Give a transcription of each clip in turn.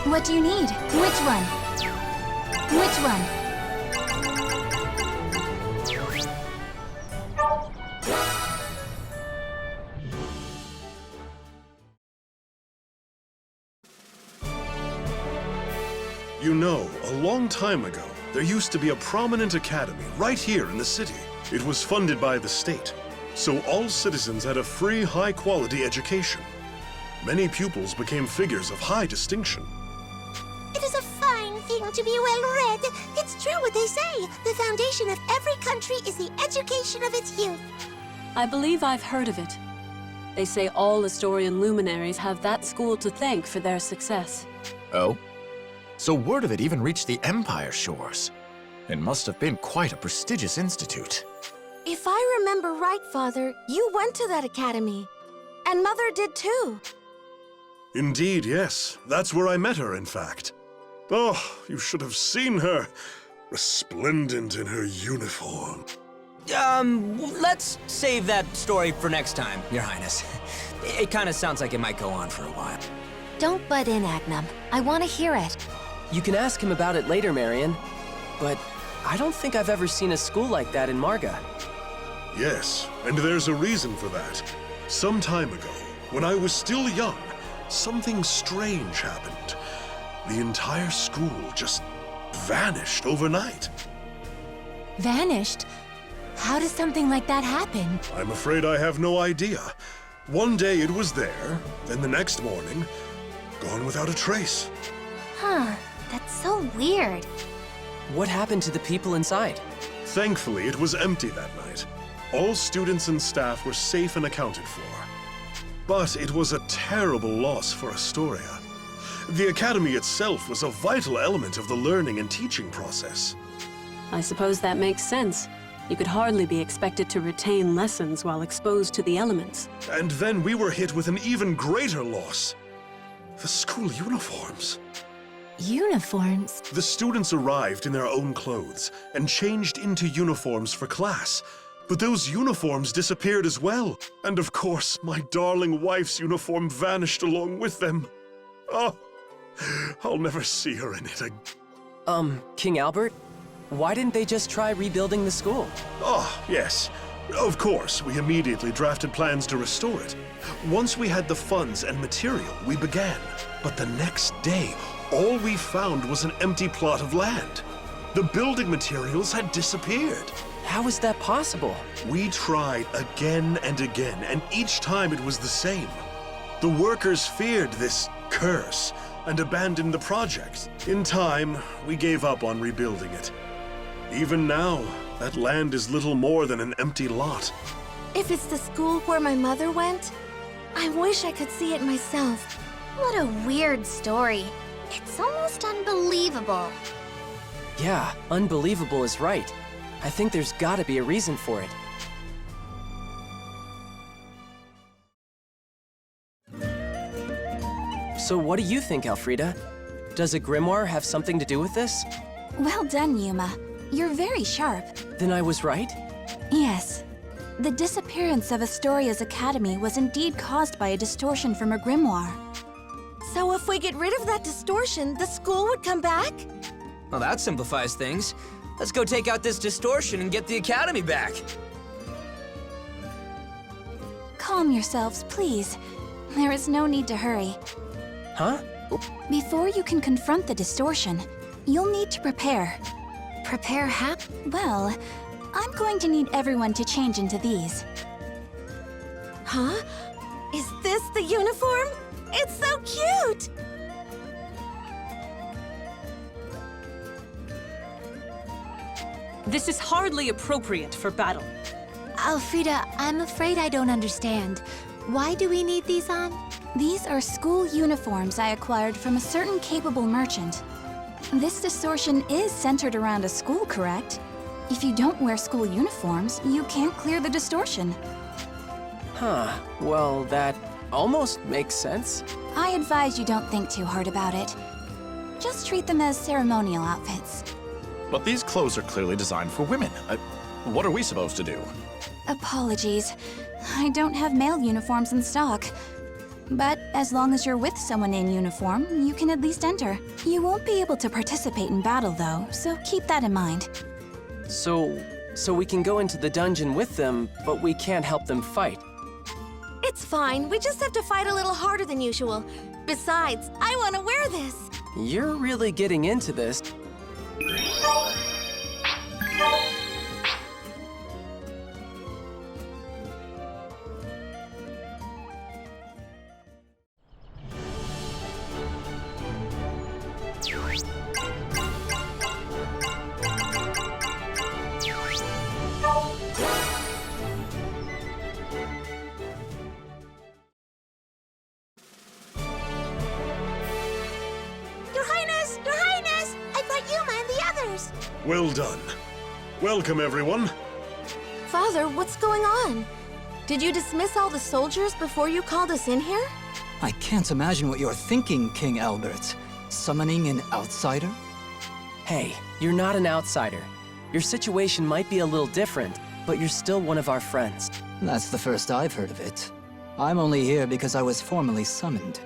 What do you need? Which one? Which one? You know, a long time ago, there used to be a prominent academy right here in the city. It was funded by the state, so all citizens had a free, high-quality education. Many pupils became figures of high distinction. It is a fine thing to be well-read. It's true what they say. The foundation of every country is the education of its youth. I believe I've heard of it. They say all Astorian luminaries have that school to thank for their success. Oh? So word of it even reached the Empire shores. It must have been quite a prestigious institute. If I remember right, Father, you went to that academy. And Mother did too. Indeed, yes. That's where I met her, in fact. Oh, you should have seen her. Resplendent in her uniform. Let's save that story for next time, Your Highness. It kind of sounds like it might go on for a while. Don't butt in, Agnum. I want to hear it. You can ask him about it later, Marion. But I don't think I've ever seen a school like that in Marga. Yes, and there's a reason for that. Some time ago, when I was still young, something strange happened. The entire school just vanished overnight. Vanished? How does something like that happen? I'm afraid I have no idea. One day it was there, then the next morning, gone without a trace. Huh, that's so weird. What happened to the people inside? Thankfully, it was empty that night. All students and staff were safe and accounted for. But it was a terrible loss for Astoria. The academy itself was a vital element of the learning and teaching process. I suppose that makes sense. You could hardly be expected to retain lessons while exposed to the elements. And then we were hit with an even greater loss. The school uniforms. Uniforms? The students arrived in their own clothes and changed into uniforms for class. But those uniforms disappeared as well. And of course, my darling wife's uniform vanished along with them. Oh, I'll never see her in it again. King Albert? Why didn't they just try rebuilding the school? Oh, yes. Of course, we immediately drafted plans to restore it. Once we had the funds and material, we began. But the next day, all we found was an empty plot of land. The building materials had disappeared. How is that possible? We tried again and again, and each time it was the same. The workers feared this curse and abandoned the project. In time, we gave up on rebuilding it. Even now, that land is little more than an empty lot. If it's the school where my mother went, I wish I could see it myself. What a weird story. It's almost unbelievable. Yeah, unbelievable is right. I think there's gotta be a reason for it. So what do you think, Elfrida? Does a grimoire have something to do with this? Well done, Yuma. You're very sharp. Then I was right? Yes. The disappearance of Astoria's academy was indeed caused by a distortion from a grimoire. So if we get rid of that distortion, the school would come back? Well, that simplifies things. Let's go take out this distortion and get the academy back. Calm yourselves, please. There is no need to hurry. Huh? Before you can confront the distortion, you'll need to prepare. Prepare how? Well, I'm going to need everyone to change into these. Huh? Is this the uniform? It's so cute! This is hardly appropriate for battle. Elfrida, I'm afraid I don't understand. Why do we need these on? These are school uniforms I acquired from a certain capable merchant. This distortion is centered around a school, correct? If you don't wear school uniforms, you can't clear the distortion. Huh. Well, that almost makes sense. I advise you don't think too hard about it. Just treat them as ceremonial outfits. But these clothes are clearly designed for women. What are we supposed to do? Apologies. I don't have male uniforms in stock. But as long as you're with someone in uniform, you can at least enter. You won't be able to participate in battle, though, so keep that in mind. So we can go into the dungeon with them, but we can't help them fight. It's fine. We just have to fight a little harder than usual. Besides, I want to wear this. You're really getting into this. Your Highness! I brought Yuma and the others. Well done. Welcome, everyone. Father, what's going on? Did you dismiss all the soldiers before you called us in here? I can't imagine what you're thinking, King Albert. Summoning an outsider? Hey, you're not an outsider. Your situation might be a little different, but you're still one of our friends. That's the first I've heard of it. I'm only here because I was formally summoned.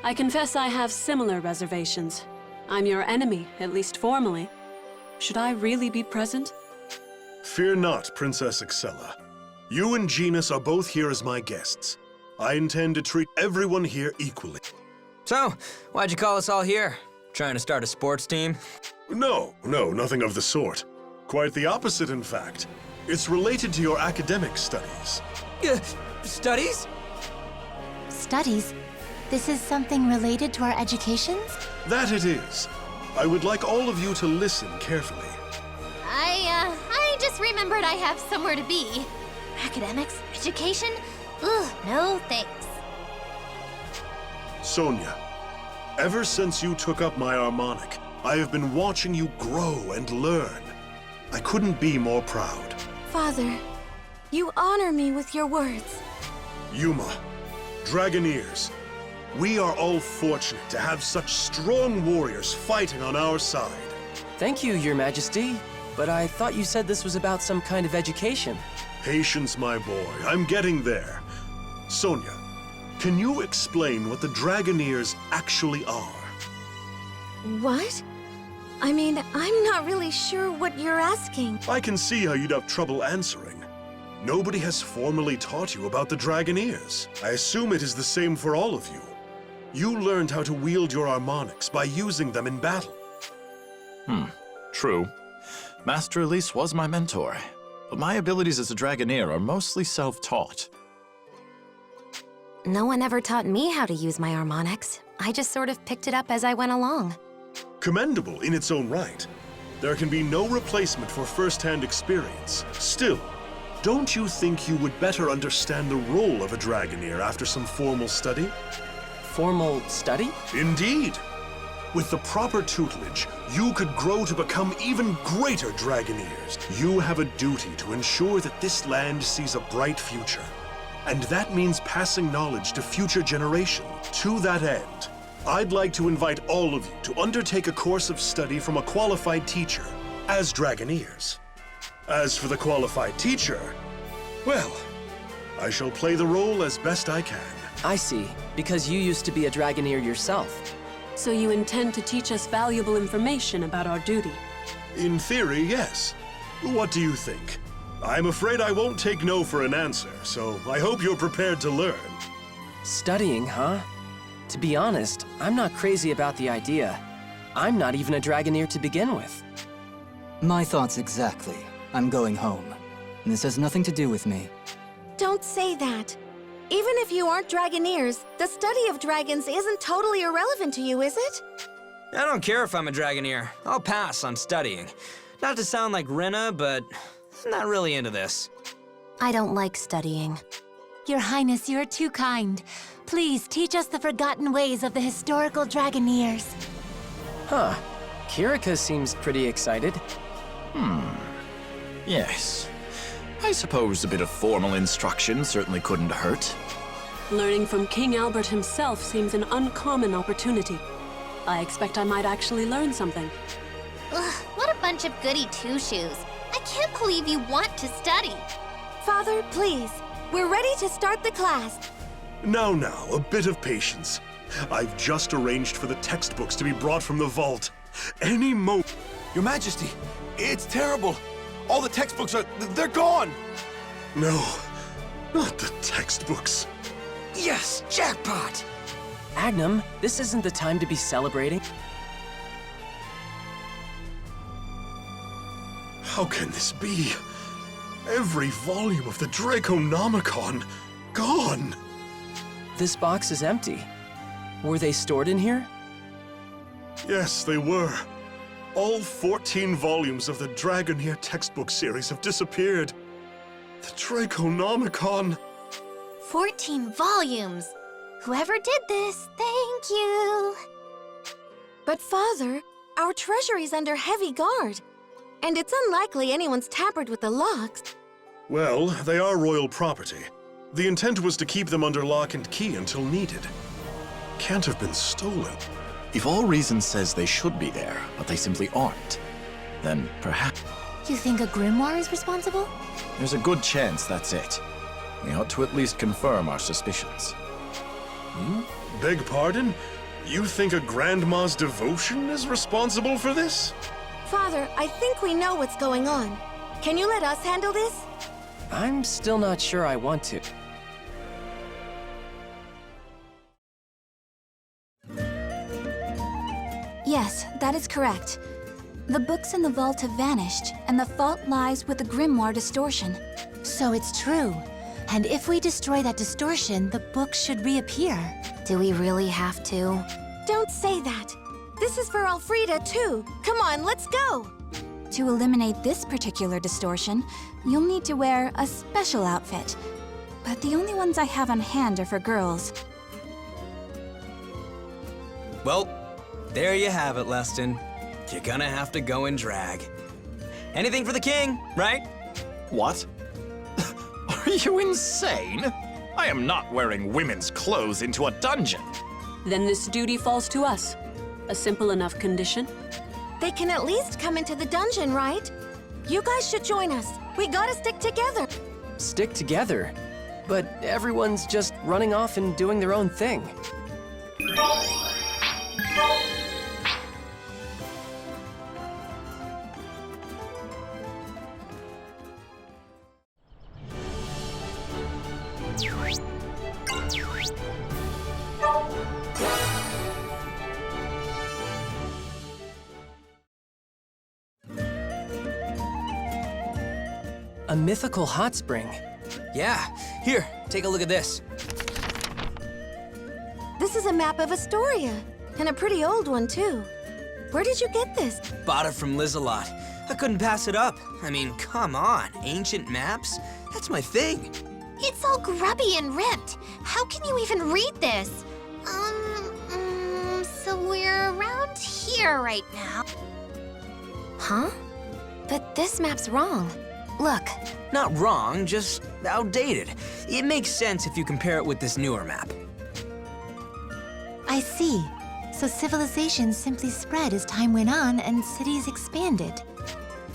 I confess I have similar reservations. I'm your enemy, at least formally. Should I really be present? Fear not, Princess Excella. You and Genus are both here as my guests. I intend to treat everyone here equally. So, why'd you call us all here? Trying to start a sports team? No, nothing of the sort. Quite the opposite, in fact. It's related to your academic studies. Studies? Studies? This is something related to our educations? That it is. I would like all of you to listen carefully. I just remembered I have somewhere to be. Academics? Education? Ugh, no thanks. Sonia, ever since you took up my harmonic, I have been watching you grow and learn. I couldn't be more proud. Father, you honor me with your words. Yuma, Dragoneers, we are all fortunate to have such strong warriors fighting on our side. Thank you, Your Majesty. But I thought you said this was about some kind of education. Patience, my boy. I'm getting there. Sonia, can you explain what the Dragoneers actually are? What? I mean, I'm not really sure what you're asking. I can see how you'd have trouble answering. Nobody has formally taught you about the Dragoneers. I assume it is the same for all of you. You learned how to wield your harmonics by using them in battle. True. Master Elise was my mentor, but my abilities as a Dragoneer are mostly self-taught. No one ever taught me how to use my harmonics. I just sort of picked it up as I went along. Commendable in its own right. There can be no replacement for first-hand experience. Still, don't you think you would better understand the role of a Dragoneer after some formal study? Formal study? Indeed. With the proper tutelage, you could grow to become even greater Dragoneers. You have a duty to ensure that this land sees a bright future. And that means passing knowledge to future generations. To that end, I'd like to invite all of you to undertake a course of study from a qualified teacher as Dragoneers. As for the qualified teacher, well, I shall play the role as best I can. I see, because you used to be a Dragoneer yourself. So you intend to teach us valuable information about our duty? In theory, yes. What do you think? I'm afraid I won't take no for an answer, so I hope you're prepared to learn. Studying, huh? To be honest, I'm not crazy about the idea. I'm not even a Dragoneer to begin with. My thoughts exactly. I'm going home. This has nothing to do with me. Don't say that. Even if you aren't Dragoneers, the study of dragons isn't totally irrelevant to you, is it? I don't care if I'm a Dragoneer. I'll pass on studying. Not to sound like Rena, but I'm not really into this. I don't like studying. Your Highness, you're too kind. Please teach us the forgotten ways of the historical Dragoneers. Huh. Kirika seems pretty excited. Yes. I suppose a bit of formal instruction certainly couldn't hurt. Learning from King Albert himself seems an uncommon opportunity. I expect I might actually learn something. Ugh, what a bunch of goody two-shoes. I can't believe you want to study. Father, please. We're ready to start the class. Now, a bit of patience. I've just arranged for the textbooks to be brought from the vault. Any mo— Your Majesty, it's terrible. All the textbooks they're gone. No, not the textbooks. Yes, jackpot! Agnum, this isn't the time to be celebrating. How can this be? Every volume of the Draconomicon gone. This box is empty. Were they stored in here? Yes, they were. All 14 volumes of the Dragoneer textbook series have disappeared. The Draconomicon. 14 volumes. Whoever did this, thank you. But Father, our treasury's under heavy guard. And it's unlikely anyone's tampered with the locks. Well, they are royal property. The intent was to keep them under lock and key until needed. Can't have been stolen. If all reason says they should be there, but they simply aren't, then perhaps You think a grimoire is responsible? there's a good chance that's it. We ought to at least confirm our suspicions. Beg pardon? You think a grandma's devotion is responsible for this? Father, I think we know what's going on. Can you let us handle this? I'm still not sure I want to. Yes, that is correct. The books in the vault have vanished, and the fault lies with the grimoire distortion. So it's true. And if we destroy that distortion, the books should reappear. Do we really have to? Don't say that. This is for Elfrida, too. Come on, let's go. To eliminate this particular distortion, you'll need to wear a special outfit. But the only ones I have on hand are for girls. Well, there you have it, Leston. You're gonna have to go in drag. Anything for the king, right? What? Are you insane? I am not wearing women's clothes into a dungeon. Then this duty falls to us. A simple enough condition. They can at least come into the dungeon, right? You guys should join us. We gotta stick together. Stick together. But everyone's just running off and doing their own thing. A mythical hot spring. Yeah, here, take a look at this. This is a map of Astoria, and a pretty old one, too. Where did you get this? Bought it from Liz-a-Lot. I couldn't pass it up. I mean, come on, ancient maps? That's my thing. It's all grubby and ripped. How can you even read this? So we're around here right now. Huh? But this map's wrong. Look. Not wrong, just outdated. It makes sense if you compare it with this newer map. I see. So civilizations simply spread as time went on and cities expanded.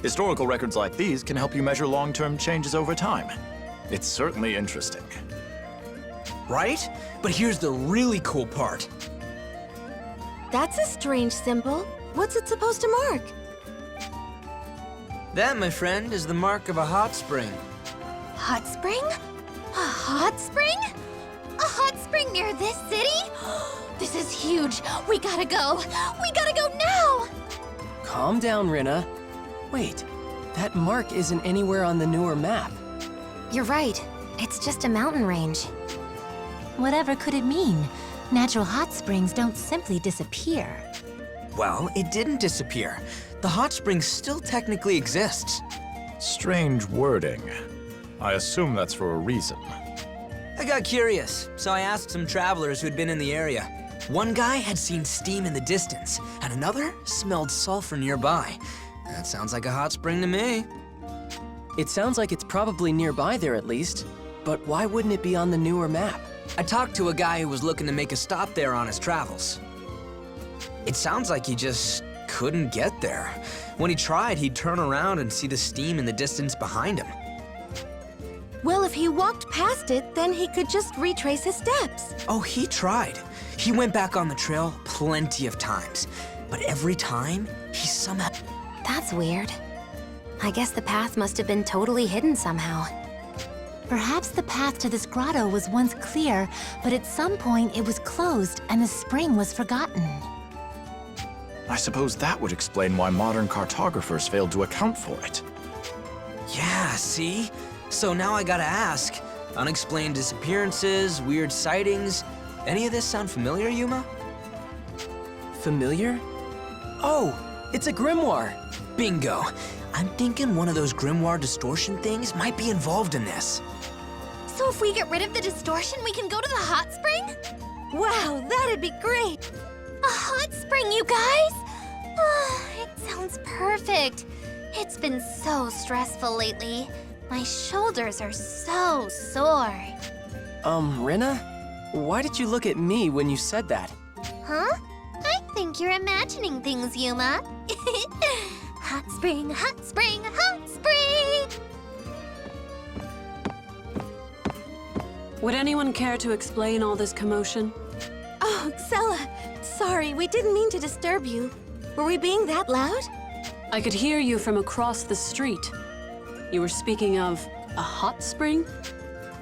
Historical records like these can help you measure long-term changes over time. It's certainly interesting. Right? But here's the really cool part. That's a strange symbol. What's it supposed to mark? That, my friend, is the mark of a hot spring. Hot spring? A hot spring? A hot spring near this city? This is huge. We gotta go. We gotta go now! Calm down, Rinna. Wait, that mark isn't anywhere on the newer map. You're right. It's just a mountain range. Whatever could it mean? Natural hot springs don't simply disappear. Well, it didn't disappear. The hot spring still technically exists. Strange wording. I assume that's for a reason. I got curious, so I asked some travelers who'd been in the area. One guy had seen steam in the distance, and another smelled sulfur nearby. That sounds like a hot spring to me. It sounds like it's probably nearby there at least. But why wouldn't it be on the newer map? I talked to a guy who was looking to make a stop there on his travels. It sounds like he just couldn't get there. When he tried, he'd turn around and see the steam in the distance behind him. Well, if he walked past it, then he could just retrace his steps. Oh, he tried. He went back on the trail plenty of times. But every time, he somehow... That's weird. I guess the path must have been totally hidden somehow. Perhaps the path to this grotto was once clear, but at some point it was closed and the spring was forgotten. I suppose that would explain why modern cartographers failed to account for it. Yeah, see? So now I gotta ask. Unexplained disappearances, weird sightings. Any of this sound familiar, Yuma? Familiar? Oh, it's a grimoire. Bingo. I'm thinking one of those grimoire distortion things might be involved in this. So if we get rid of the distortion, we can go to the hot spring? Wow, that'd be great. A hot spring, you guys? Oh, it sounds perfect. It's been so stressful lately. My shoulders are so sore. Rena? Why did you look at me when you said that? Huh? I think you're imagining things, Yuma. Hot spring, hot spring, hot spring! Would anyone care to explain all this commotion? Oh, Xella, sorry, we didn't mean to disturb you. Were we being that loud? I could hear you from across the street. You were speaking of a hot spring?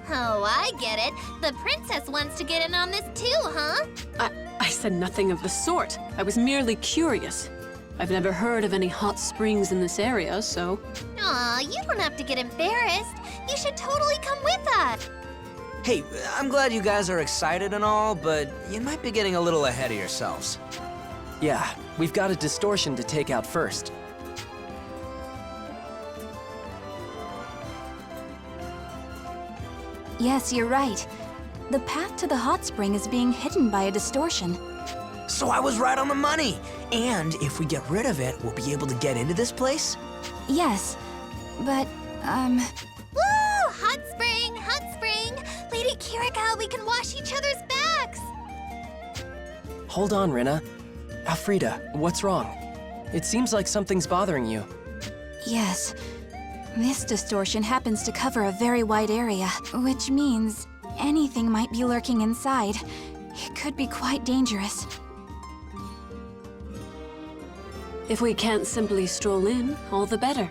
Oh, I get it. The princess wants to get in on this too, huh? I said nothing of the sort. I was merely curious. I've never heard of any hot springs in this area, so... Aw, you don't have to get embarrassed. You should totally come with us. Hey, I'm glad you guys are excited and all, but you might be getting a little ahead of yourselves. Yeah, we've got a distortion to take out first. Yes, you're right. The path to the hot spring is being hidden by a distortion. So I was right on the money. And if we get rid of it, we'll be able to get into this place? Yes, but, Woo! Hot spring, hot spring! Lady Kirika, we can wash each other's backs! Hold on, Rena. Alfreda, what's wrong? It seems like something's bothering you. yes. This distortion happens to cover a very wide area, which means anything might be lurking inside. It could be quite dangerous. If we can't simply stroll in, all the better.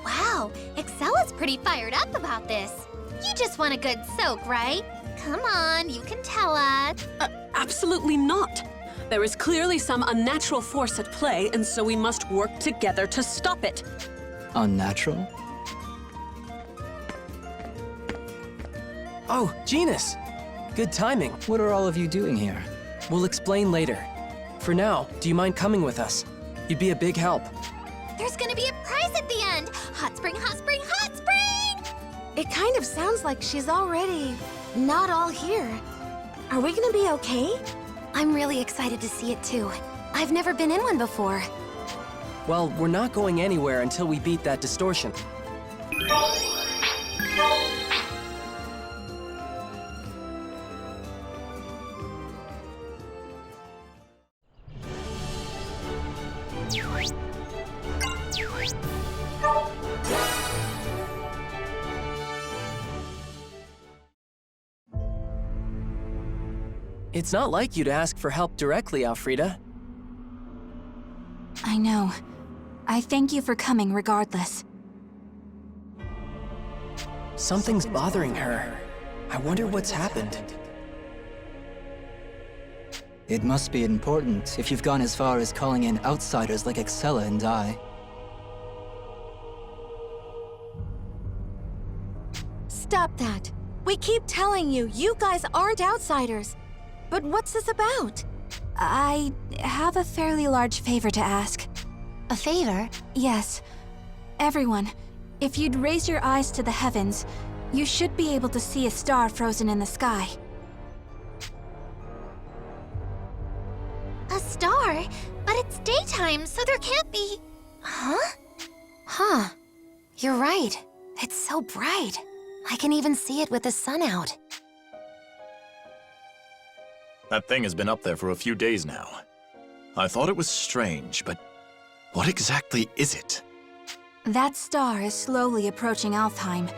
Wow, Excella's pretty fired up about this. You just want a good soak, right? Come on, you can tell us. Absolutely not. There is clearly some unnatural force at play, and so we must work together to stop it. Unnatural? Oh, Genus! Good timing. What are all of you doing here? We'll explain later. For now, do you mind coming with us? You'd be a big help. There's gonna be a prize at the end. Hot spring, hot spring, hot spring! It kind of sounds like she's already not all here. Are we gonna be okay? I'm really excited to see it too. I've never been in one before. Well, we're not going anywhere until we beat that distortion. It's not like you to ask for help directly, Alfreda. I know. I thank you for coming regardless. Something's bothering her. I wonder what's happened. It must be important if you've gone as far as calling in outsiders like Excella and I. Stop that. We keep telling you, you guys aren't outsiders. But what's this about? I have a fairly large favor to ask. A favor? Yes. Everyone, if you'd raise your eyes to the heavens, you should be able to see a star frozen in the sky. A star? But it's daytime, so there can't be... Huh? Huh. You're right. It's so bright. I can even see it with the sun out. That thing has been up there for a few days now. I thought it was strange, but what exactly is it? That star is slowly approaching Alfheim.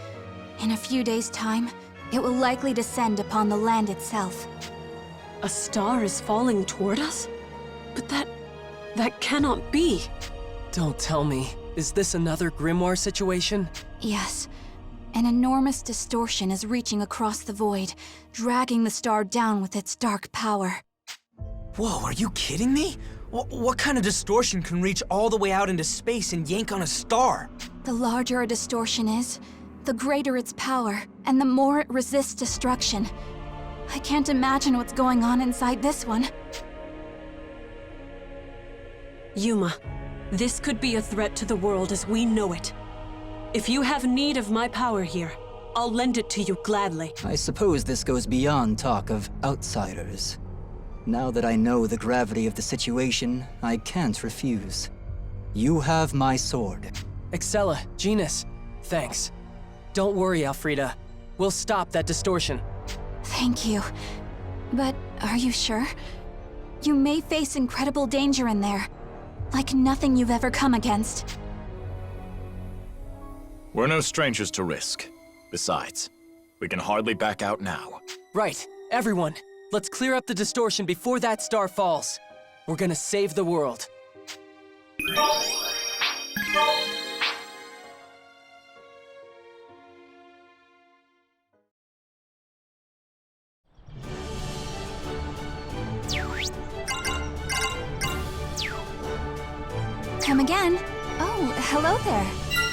In a few days' time, it will likely descend upon the land itself. A star is falling toward us? But that cannot be. Don't tell me. Is this another Grimoire situation? Yes. An enormous distortion is reaching across the void, dragging the star down with its dark power. Whoa, are you kidding me? What kind of distortion can reach all the way out into space and yank on a star? The larger a distortion is, the greater its power, and the more it resists destruction. I can't imagine what's going on inside this one. Yuma, this could be a threat to the world as we know it. If you have need of my power here, I'll lend it to you gladly. I suppose this goes beyond talk of outsiders. Now that I know the gravity of the situation, I can't refuse. You have my sword. Excella, Genus, thanks. Don't worry, Alfreda. We'll stop that distortion. Thank you. But are you sure? You may face incredible danger in there. Like nothing you've ever come against. We're no strangers to risk. Besides, we can hardly back out now. Right, everyone, let's clear up the distortion before that star falls. We're gonna save the world. Come again. Oh, hello there.